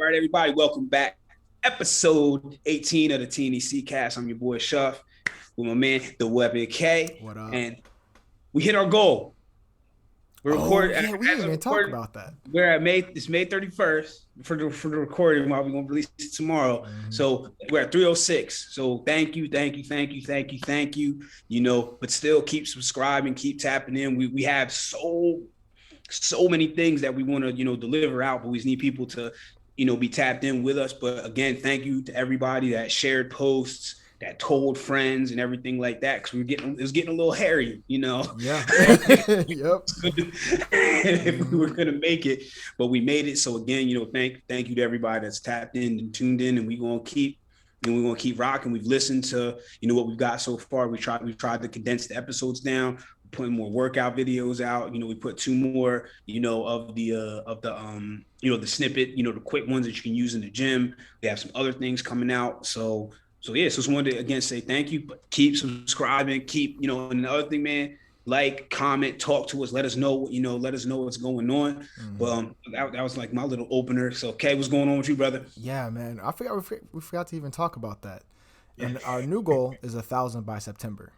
right, everybody. Welcome back. Episode 18 of the TNEC cast. I'm your boy Shuff with my man, the Weapon K. What up? And we hit our goal. We're Oh recording yeah, we as didn't of even talk recording. about that. We're at May 31st for the recording while we're gonna release it tomorrow. So we're at 306. So thank you. But still keep subscribing, keep tapping in. We have so many things that we want to deliver out, but we just need people to be tapped in with us. But again, thank you to everybody that shared posts, that told friends and everything like that, because it was getting a little hairy, Yeah. Yep. if we were gonna make it, but we made it. So again, thank you to everybody that's tapped in and tuned in, and we're gonna keep rocking. We've listened to what we've got so far. We tried to condense the episodes down, putting more workout videos out. We put 2 more, of the snippet, the quick ones that you can use in the gym. We have some other things coming out. So yeah, so just wanted to again say thank you, but keep subscribing, keep, and another thing, man, like, comment, talk to us, let us know what's going on. Well, that was like my little opener. So, okay, what's going on with you, brother? Yeah, man. I forgot we forgot to even talk about that. And our new goal is 1,000 by September.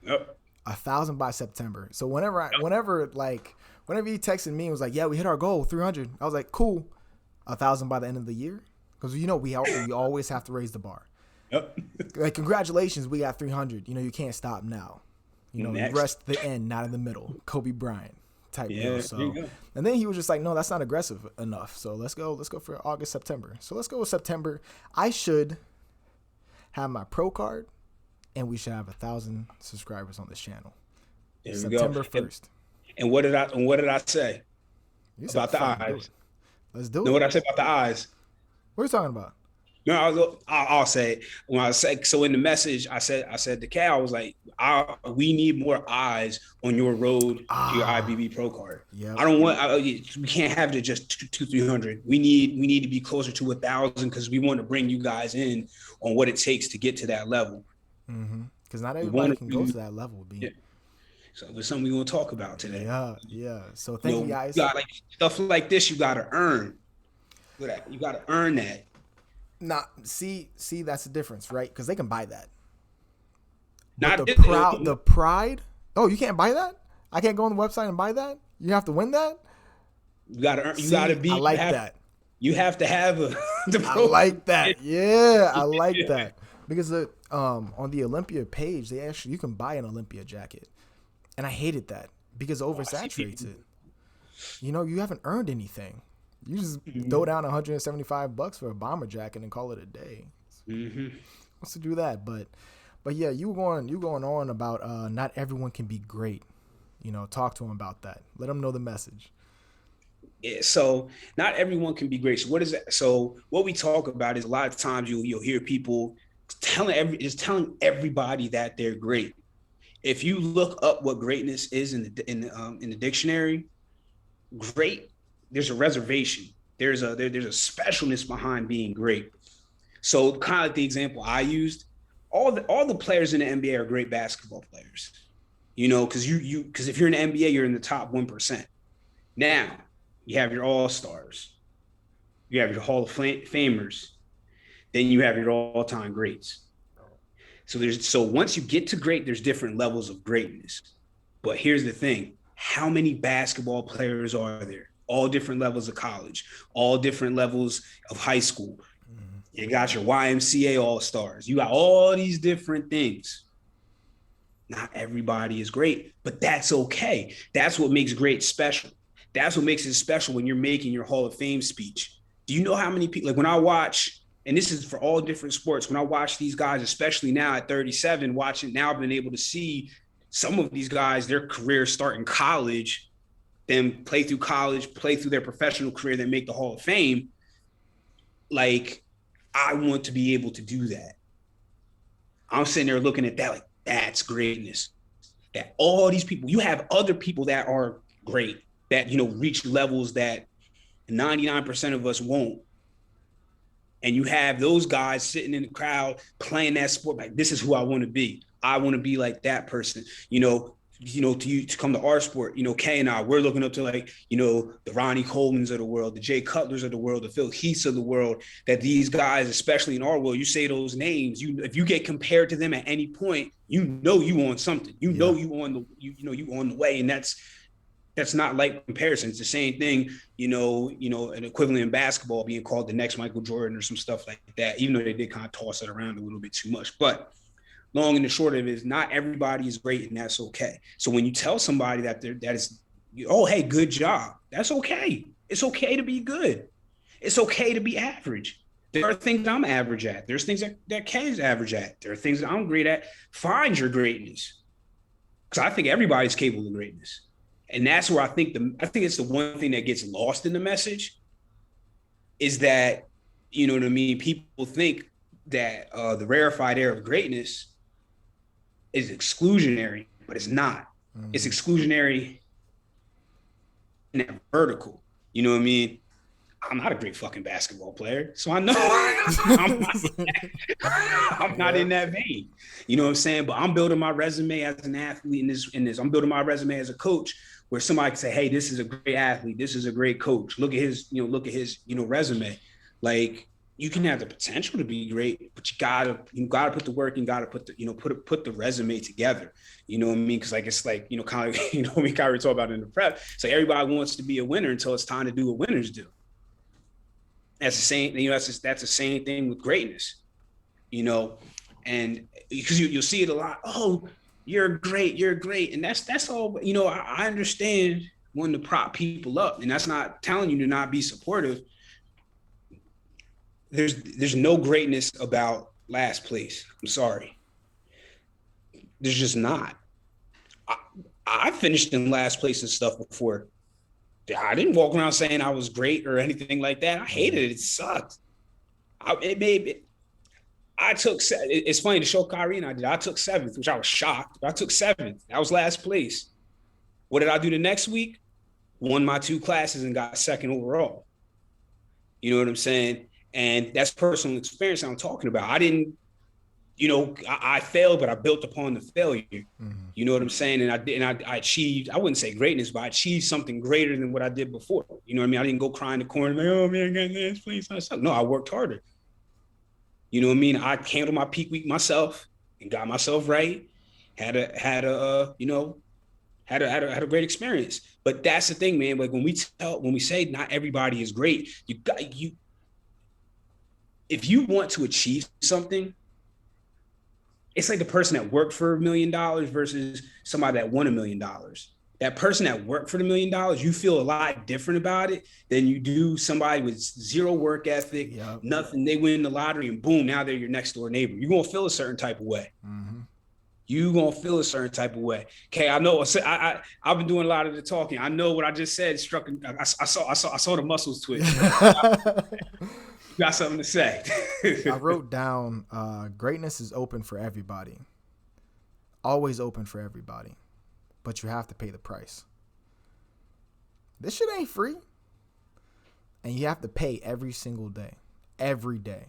Yep. 1,000 by September. So whenever he texted me and was like, "Yeah, we hit our goal, 300," I was like, "Cool, 1,000 by the end of the year," because we always have to raise the bar. Yep. Like, congratulations, we got 300. You can't stop now. You rest the end, not in the middle. Kobe Bryant type deal. So, and then he was just like, "No, that's not aggressive enough. So let's go for August, September. So let's go with September. I should have my pro card, and we should have 1,000 subscribers on this channel. There September we go. 1st. And what did I say about the eyes? Let's do it. Know what I said about the eyes? What are you talking about? No, I'll say it. When I say, so in the message, I said to Cal, I was like, we need more eyes on your road to your IBB Pro card. Yeah. I don't want. We can't have it just 300. We need to be closer to 1,000 because we want to bring you guys in on what it takes to get to that level. Because not everybody can go to that level. Yeah. So it's something we're gonna talk about today. Yeah. So thank you guys. You got, like, stuff like this, you gotta earn. You gotta earn that. See, that's the difference, right? Because they can buy that. Not the pride. Oh, you can't buy that? I can't go on the website and buy that? You have to win that? You gotta earn. You gotta be. I like that. You have to have a. I like that. Yeah, I like that. Because on the Olympia page, you can buy an Olympia jacket, and I hated that because it oversaturates it. You haven't earned anything. You just throw down $175 for a bomber jacket and call it a day. Wants to do that, but yeah, you going on about not everyone can be great. Talk to them about that. Let them know the message. Yeah, so not everyone can be great. So what is that? So what we talk about is a lot of times you'll hear people telling everybody that they're great. If you look up what greatness is in the dictionary, great, there's a reservation. There's a specialness behind being great. So kind of like the example I used, all the players in the NBA are great basketball players. Because if you're in the NBA, you're in the top 1%. Now you have your all-stars, you have your Hall of Famers, then you have your all-time greats. So once you get to great, there's different levels of greatness. But here's the thing: how many basketball players are there? All different levels of college, all different levels of high school. You got your YMCA all-stars. You got all these different things. Not everybody is great, but that's okay. That's what makes great special. That's what makes it special when you're making your Hall of Fame speech. Do you know how many people, like when I watch, and this is for all different sports, when I watch these guys, especially now at 37, I've been able to see some of these guys, their careers start in college, then play through college, play through their professional career, then make the Hall of Fame. Like, I want to be able to do that. I'm sitting there looking at that like, that's greatness. That all these people, you have other people that are great, that, reach levels that 99% of us won't. And you have those guys sitting in the crowd playing that sport. Like, this is who I want to be. I want to be like that person. to come to our sport, Kay and I, we're looking up to like, the Ronnie Colemans of the world, the Jay Cutlers of the world, the Phil Heaths of the world, that these guys, especially in our world, you say those names, if you get compared to them at any point, you on something, Yeah. you on the way. And that's not like comparison. It's the same thing, an equivalent in basketball being called the next Michael Jordan or some stuff like that, even though they did kind of toss it around a little bit too much. But long and the short of it is not everybody is great, and that's okay. So when you tell somebody that is, oh, hey, good job, that's okay. It's okay to be good. It's okay to be average. There are things I'm average at. There's things that Kay's average at. There are things that I'm great at. Find your greatness. Because I think everybody's capable of greatness. And that's where I think it's the one thing that gets lost in the message is that, you know what I mean? People think that the rarefied air of greatness is exclusionary, but it's not. Mm-hmm. It's exclusionary in that vertical. You know what I mean? I'm not a great fucking basketball player, so I know I'm not in that vein. You know what I'm saying? But I'm building my resume as an athlete in this. I'm building my resume as a coach where somebody can say, hey, this is a great athlete. This is a great coach. Look at his resume. Like, you can have the potential to be great, but you gotta put the work and gotta put the put the resume together. You know what I mean? Because like it's like kind of we kind of talk about it in the prep. So everybody wants to be a winner until it's time to do what winners do. That's the same. That's the same thing with greatness. And because you'll see it a lot. Oh, you're great, and that's all. I understand wanting to prop people up, and that's not telling you to not be supportive. There's no greatness about last place. I'm sorry. There's just not. I finished in last place and stuff before. I didn't walk around saying I was great or anything like that. I hated it. It sucked. It's funny, the show Kyrie and I took 7th, which I was shocked. But I took 7th. That was last place. What did I do the next week? Won my 2 classes and got 2nd overall. You know what I'm saying? And that's personal experience I'm talking about. I didn't, I failed, but I built upon the failure. Mm-hmm. You know what I'm saying? And I achieved, I wouldn't say greatness, but I achieved something greater than what I did before. You know what I mean? I didn't go cry in the corner like, oh man, I got this, please. No, I worked harder. You know what I mean? I handled my peak week myself and got myself right. Had a great experience. But that's the thing, man. Like when we say not everybody is great, if you want to achieve something, it's like the person that worked for $1 million versus somebody that won $1 million. That person that worked for the $1 million, you feel a lot different about it than you do somebody with zero work ethic, nothing. They win the lottery and boom, now they're your next door neighbor. You're gonna feel a certain type of way. Mm-hmm. You're gonna feel a certain type of way. Okay, I know. I've been doing a lot of the talking. I know what I just said struck. I saw the muscles twitch. You got something to say. I wrote down, greatness is open for everybody. Always open for everybody. But you have to pay the price. This shit ain't free. And you have to pay every single day. Every day.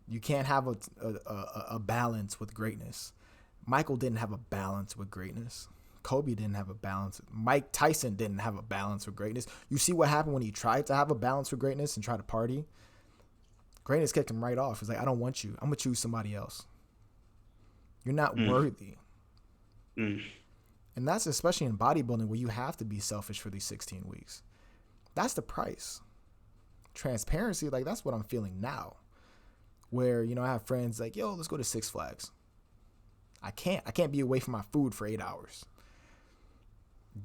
You can't have a balance with greatness. Michael didn't have a balance with greatness. Kobe didn't have a balance. Mike Tyson didn't have a balance with greatness. You see what happened when he tried to have a balance with greatness and try to party? Greatness kicked him right off. He's like, I don't want you. I'm going to choose somebody else. You're not worthy. And that's especially in bodybuilding where you have to be selfish for these 16 weeks. That's the price. Transparency, like that's what I'm feeling now. Where, I have friends like, yo, let's go to Six Flags. I can't be away from my food for 8 hours.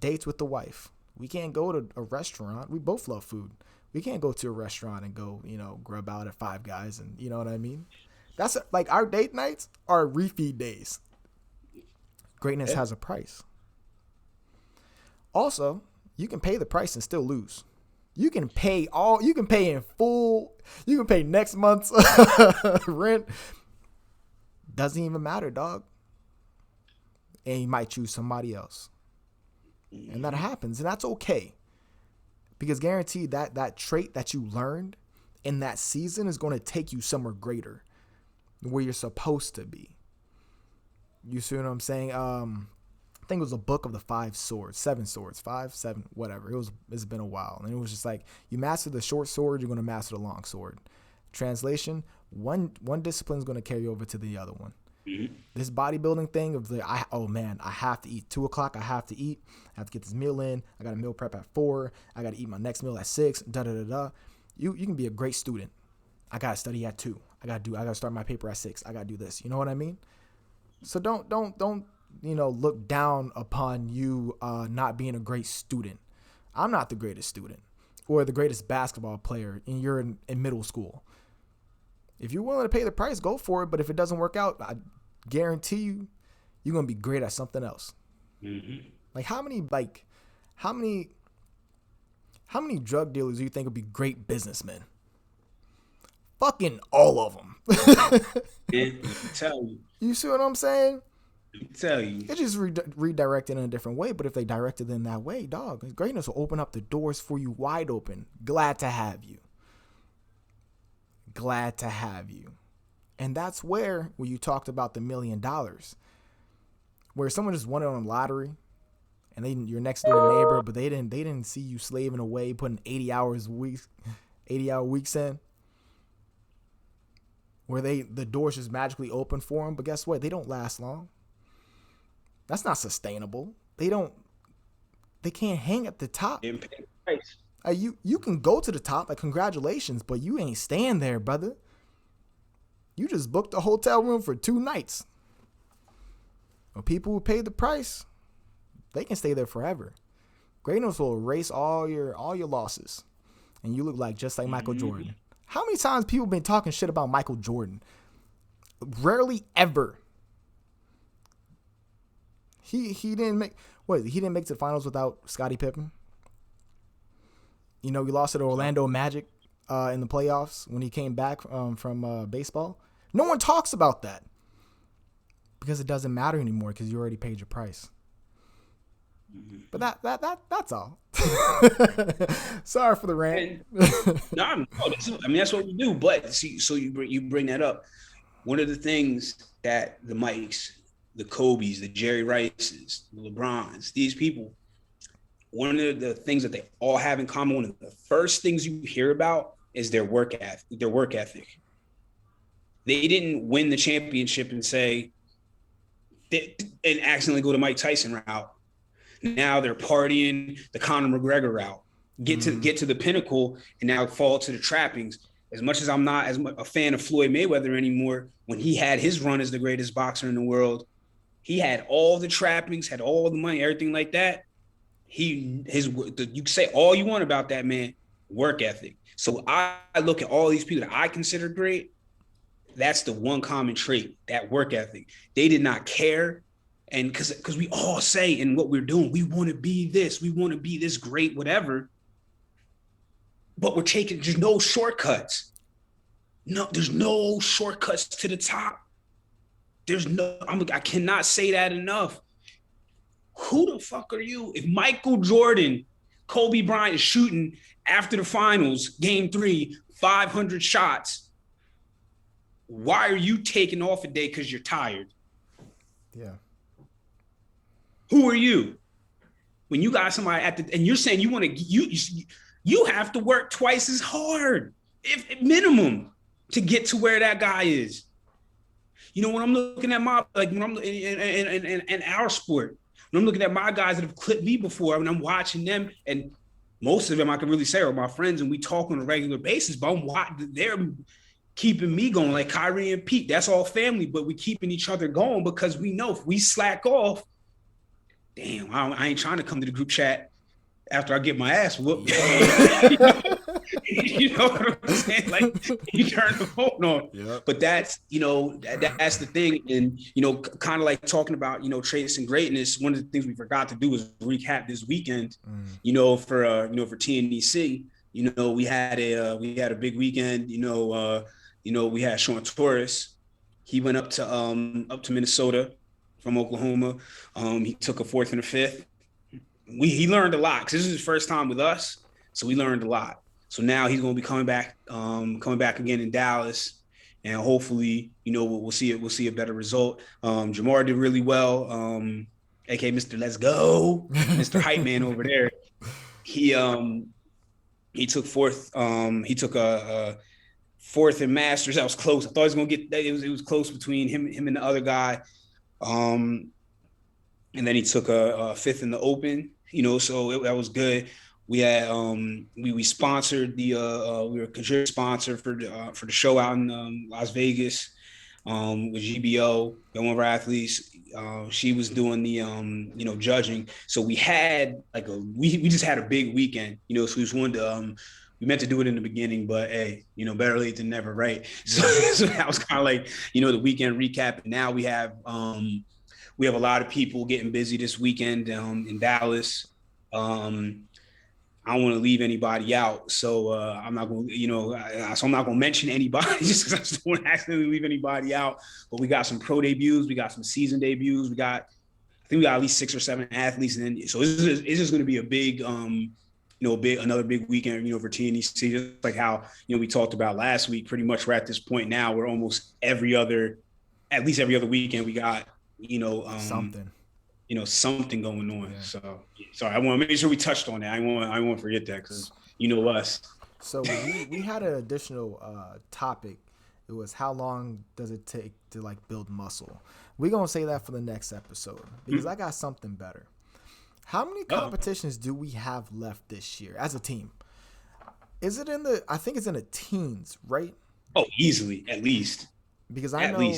Dates with the wife. We can't go to a restaurant. We both love food. We can't go to a restaurant and go, grub out at Five Guys and you know what I mean? That's like our date nights are refeed days. Greatness has a price. Also, you can pay the price and still lose. You can pay in full. You can pay next month's rent. Doesn't even matter, dog. And you might choose somebody else. And that happens. And that's okay. Because guaranteed that trait that you learned in that season is going to take you somewhere greater. Where you're supposed to be. You see what I'm saying? think it was a book of the 5 swords, 7 swords, 5, 7, whatever. It's been a while, and it was just like you master the short sword, you're gonna master the long sword. Translation: one discipline is gonna carry over to the other one. Mm-hmm. This bodybuilding thing of I have to eat 2 o'clock. I have to eat. I have to get this meal in. I got a meal prep at 4. I got to eat my next meal at 6. Da da da da. You can be a great student. I gotta study at 2. I gotta start my paper at 6. I gotta do this. You know what I mean? So don't look down upon you not being a great student. I'm not the greatest student or the greatest basketball player, and you're in middle school. If you're willing to pay the price, go for it. But if it doesn't work out, I guarantee you're gonna be great at something else. Mm-hmm. Like how many drug dealers do you think would be great businessmen? Fucking all of them. And tell you. You see what I'm saying? Tell you. It's just redirected in a different way. But if they directed it in that way, dog, greatness will open up the doors for you wide open. Glad to have you. Glad to have you. And that's where you talked about the $1 million, where someone just won it on lottery, and your next door neighbor, but they didn't see you slaving away, putting 80-hour weeks in, where the doors just magically open for them. But guess what? They don't last long. That's not sustainable. They can't hang at the top. You can go to the top, like congratulations, but you ain't staying there, brother. You just booked a hotel room for 2 nights. Well, people who pay the price, they can stay there forever. Greatness will erase all your losses, and you look just like Michael Jordan. How many times people been talking shit about Michael Jordan? Rarely ever. He didn't make it to the finals without Scottie Pippen. You know, we lost to the Orlando Magic in the playoffs when he came back from baseball. No one talks about that because it doesn't matter anymore because you already paid your price. But that's all. Sorry for the rant. That's what we do. But see, so you bring that up. One of the things that the Mikes, the Kobes, the Jerry Rices, the LeBrons, these people, one of the things that they all have in common, one of the first things you hear about is their work ethic. They didn't win the championship and and accidentally go to Mike Tyson route. Now they're partying the Conor McGregor route, get to the pinnacle, and now fall to the trappings. As much as I'm not as much a fan of Floyd Mayweather anymore, when he had his run as the greatest boxer in the world, he had all the trappings, had all the money, everything like that. You can say all you want about that man, work ethic. So I look at all these people that I consider great. That's the one common trait, that work ethic. They did not care. And because we all say in what we're doing, we want to be this, we want to be this great, whatever. But there's no shortcuts. No, there's no shortcuts to the top. I cannot say that enough. Who the fuck are you? If Michael Jordan, Kobe Bryant is shooting after the finals, game 3, 500 shots, why are you taking off a day because you're tired? Yeah. Who are you? When you got somebody and you're saying you want to, you have to work twice as hard, if minimum, to get to where that guy is. You know, when I'm looking at when I'm in our sport, when I'm looking at my guys that have clipped me before, when I'm watching them, and most of them I can really say are my friends, and we talk on a regular basis, but they're keeping me going, like Kyrie and Pete. That's all family, but we keeping each other going because we know if we slack off, damn, I ain't trying to come to the group chat after I get my ass whooped. You know what I'm saying? Like, you turn the phone on. Yep. But that's, that's the thing. And, kind of like talking about, traits and greatness, one of the things we forgot to do is recap this weekend, for TNEC. We had a big weekend. We had Sean Torres. He went up to Minnesota from Oklahoma. He took a 4th and a 5th. He learned a lot because this is his first time with us, so we learned a lot. So now he's going to be coming back again in Dallas, and hopefully, we'll see a better result. Jamar did really well. aka Mr. Let's Go, Mr. Hype Man over there. He he took fourth. He took a fourth in Masters. That was close. I thought he was gonna get. It was close between him and the other guy. Um, and then he took a fifth in the Open. So that was good. We had we sponsored we were a contributor sponsor for the show out in Las Vegas with GBO, one of our athletes. She was doing the judging. So we had we just had a big weekend. So we just wanted to we meant to do it in the beginning, but hey, better late than never, right? So that was kind of like the weekend recap. And now we have a lot of people getting busy this weekend in Dallas. I don't want to leave anybody out, so I'm not going to, so I'm not going to mention anybody just because I just don't want to accidentally leave anybody out. But we got some pro debuts, we got some season debuts, I think we got at least 6 or 7 athletes, and then so it's just going to be a big, another big weekend, for TNEC. Just like how we talked about last week. Pretty much we're at this point now where almost at least every other weekend we got something. Something going on. Yeah. So sorry, I want to make sure we touched on that. I won't forget that because us. So we had an additional topic. It was how long does it take to build muscle? We're gonna say that for the next episode because I got something better. How many competitions do we have left this year as a team? Is it I think it's in the teens, right? Oh, easily, at least. Because I know.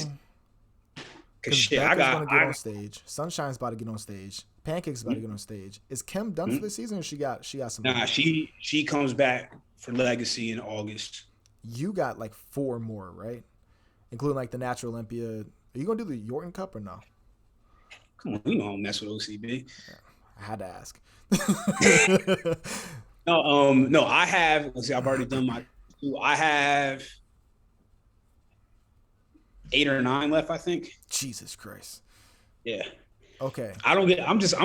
Because Becca's going to get on stage. Sunshine's about to get on stage. Pancake's about to get on stage. Is Kim done for the season, or she got some? Nah, she comes back for Legacy in August. You got 4 more, right? Including the Natural Olympia. Are you going to do the Yorton Cup or no? Come on, we don't mess with OCB. Yeah, I had to ask. No, I have. Let's see, I've already done my 2. I have 8 or 9 left, I think. Jesus Christ. Yeah. Okay. I'm just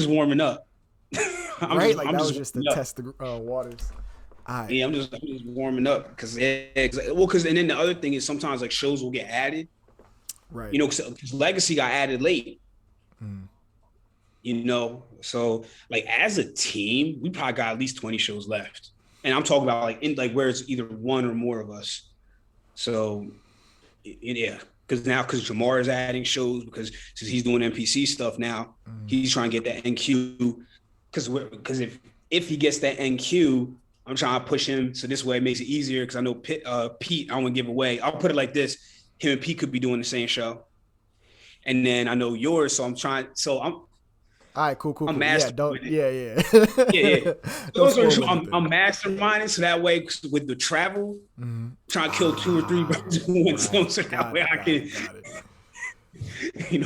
warming up. That was just to test the waters. Right. Yeah, I'm just warming up because and then the other thing is sometimes shows will get added. Right. Because Legacy got added late. So as a team, we probably got at least 20 shows left. And I'm talking about where it's either one or more of us. So yeah, because Jamar is adding shows because since he's doing NPC stuff now, he's trying to get that NQ. Because if he gets that NQ, I'm trying to push him so this way it makes it easier. Because I know Pete, I don't want to give away. I'll put it like this: him and Pete could be doing the same show, and then I know yours, so I'm trying. So I'm. All right, cool. I'm yeah. Yeah. I'm masterminding so that way with the travel, trying to kill 2 or 3 birds with one stone, so that way I can,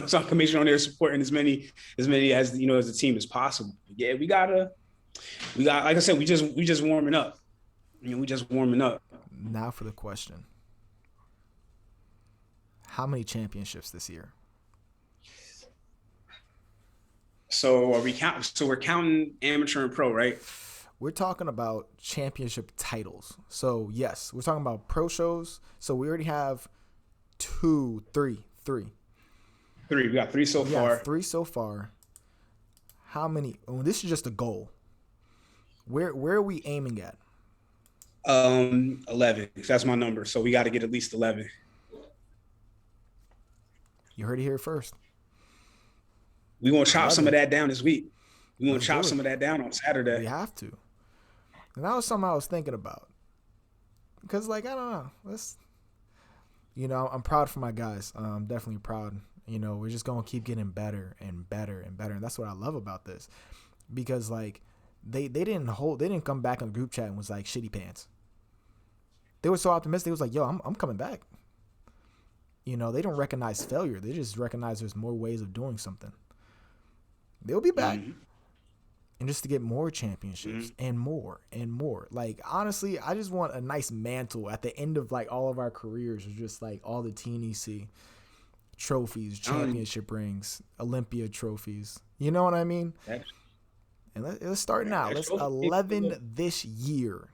so I can make sure they're supporting as many as as a team as possible. Yeah, we got like I said, we just warming up. We just warming up. Now for the question: how many championships this year? So are we count? So we're counting amateur and pro, right? We're talking about championship titles. So yes, we're talking about pro shows. So we already have 3. 3. We got 3 so far. 3 so far. How many? Oh, this is just a goal. Where are we aiming at? 11. That's my number. So we got to get at least 11. You heard it here first. We want to chop some of that down this week. We want to chop some of that down on Saturday. We have to. And that was something I was thinking about. Because, I don't know. I'm proud for my guys. I'm definitely proud. We're just going to keep getting better and better and better. And that's what I love about this. Because, they didn't come back in the group chat and was shitty pants. They were so optimistic. It was yo, I'm coming back. They don't recognize failure. They just recognize there's more ways of doing something. They'll be back. And just to get more championships and more and more. Honestly, I just want a nice mantle at the end of all of our careers, of just all the TNEC trophies, championship rings, Olympia trophies. You know what I mean? And let's start now. Let's 11 this year.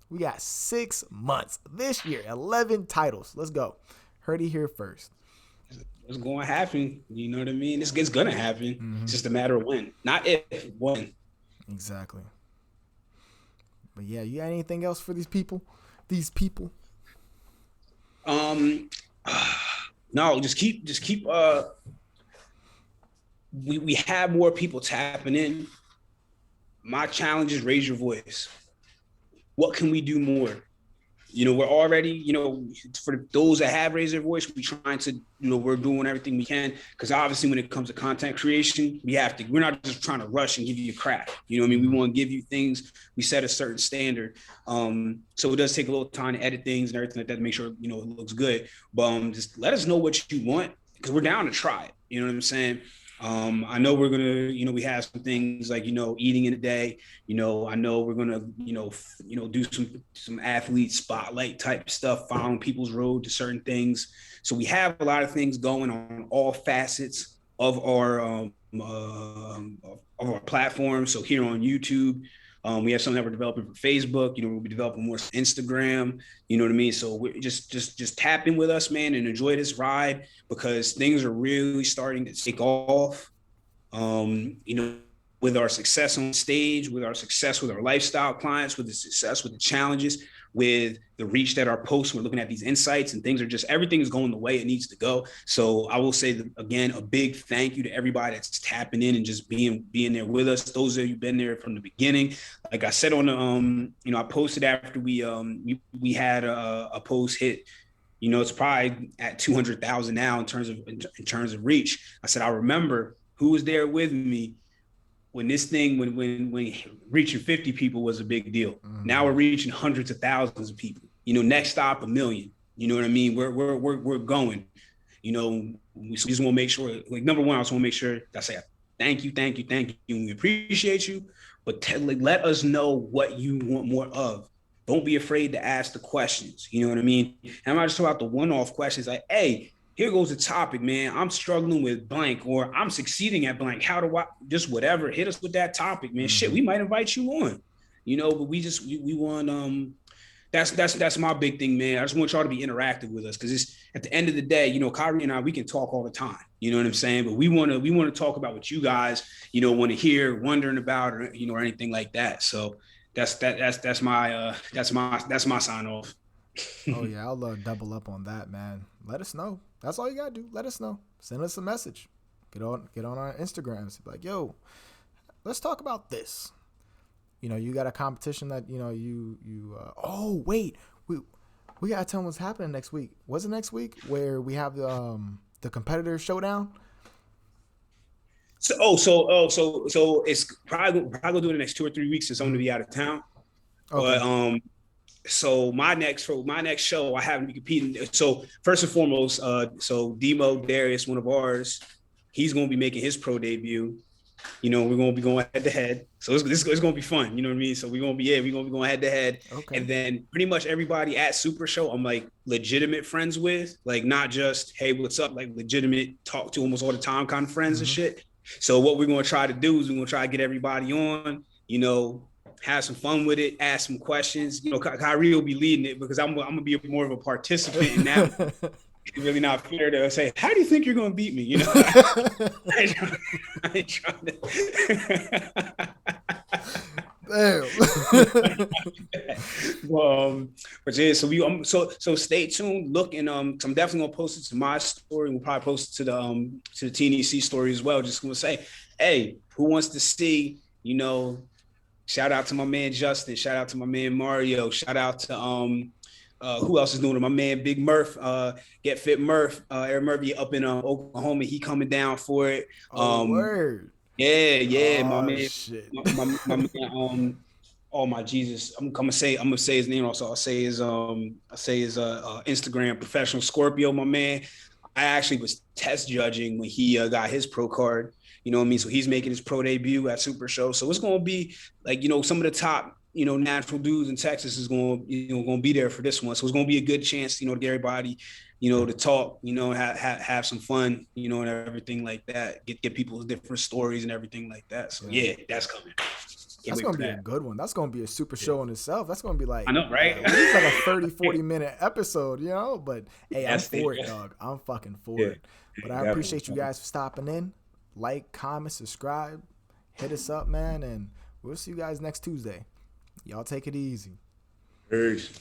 We got 6 months this year. 11 titles. Let's go. Heard it here first. It's going to happen. You know what I mean? It's going to happen. Mm-hmm. It's just a matter of when, not if, when. Exactly. But yeah, you got anything else for these people? These people. Um, no, just keep. We have more people tapping in. My challenge is raise your voice. What can we do more? You know, we're already, for those that have raised their voice, we're trying to, we're doing everything we can. Because obviously, when it comes to content creation, we're not just trying to rush and give you crap. You know what I mean? We want to give you things. We set a certain standard. So it does take a little time to edit things and everything like that to make sure, it looks good. But just let us know what you want because we're down to try it. You know what I'm saying? I know we're gonna, we have some things like, eating in a day. I know we're gonna, do some athlete spotlight type stuff, following people's road to certain things. So we have a lot of things going on all facets of our platform. So here on YouTube, we have something that we're developing for Facebook. We'll be developing more Instagram. You know what I mean? So we just tap in with us, man, and enjoy this ride because things are really starting to take off. You know, with our success on stage, with our success with our lifestyle clients, with the success with the challenges, with the reach that our posts, we're looking at these insights and things are just, everything is going the way it needs to go. So I will say that, again, a big thank you to everybody that's tapping in and just being there with us. Those of you been there from the beginning. Like I said on the, I posted after we had a post hit. It's probably at 200,000 now in terms of reach. I said, I remember who was there with me when this thing when reaching 50 people was a big deal. Now we're reaching hundreds of thousands of people. Next stop 1,000,000. You know what I mean? We're going. We just want to make sure. Like number one, I just want to make sure I say thank you. We appreciate you, but let us know what you want more of. Don't be afraid to ask the questions. You know what I mean? And I'm not just talking about the one-off questions like, hey, here goes the topic, man. I'm struggling with blank or I'm succeeding at blank. How do I just whatever? Hit us with that topic, man. Shit, we might invite you on. But we want that's my big thing, man. I just want y'all to be interactive with us because it's at the end of the day, Kyrie and I, we can talk all the time. You know what I'm saying? But we want to talk about what you guys, want to hear, wondering about, or or anything like that. So that's my sign off. Oh yeah, I'll double up on that, man. Let us know. That's all you gotta do. Let us know. Send us a message. Get on our Instagrams. Be like, yo, let's talk about this. You got a competition that oh wait, we gotta tell them what's happening next week. Was it next week where we have the competitor showdown? So it's probably gonna do it in the next 2 or 3 weeks since I'm gonna be out of town. Okay. But so my next show I haven't been competing. So first and foremost, so Demo Darius, one of ours, he's gonna be making his pro debut. We're gonna be going head to head. So it's gonna be fun. You know what I mean? So we're gonna be going head to head. Okay. And then pretty much everybody at Super Show, I'm like legitimate friends with, like not just hey, what's up, like legitimate talk to almost all the time kind of friends and shit. So what we're gonna try to do is we're gonna try to get everybody on. Have some fun with it, ask some questions. Kyrie will be leading it because I'm gonna be more of a participant in that. It's really not fair to say, how do you think you're gonna beat me? I ain't trying to. But yeah, so stay tuned. Look and I'm definitely gonna post it to my story. We'll probably post it to the TNEC story as well. Just gonna say, hey, who wants to see? Shout out to my man Justin. Shout out to my man Mario. Shout out to who else is doing it? My man Big Murph, Get Fit Murph, Eric Murphy up in Oklahoma. He coming down for it. Word. Yeah, my man. Shit. My man. Oh my Jesus! I'm gonna say his name also. I'll say his Instagram, Professional Scorpio. My man. I actually was test judging when he got his pro card. You know what I mean? So he's making his pro debut at Super Show. So it's going to be like, some of the top, natural dudes in Texas is going to be there for this one. So it's going to be a good chance, to get everybody, to talk, have some fun, and everything like that. Get people's different stories and everything like that. So yeah, that's coming. That's going to be a good one. That's going to be a super show in itself. That's going to be like, I know, right? It's like a 30, 40 minute episode, But hey, I'm for it, dog. I'm fucking for it. But I Definitely. appreciate you guys for stopping in. Like, comment, subscribe, hit us up, man, and we'll see you guys next Tuesday. Y'all take it easy. Peace.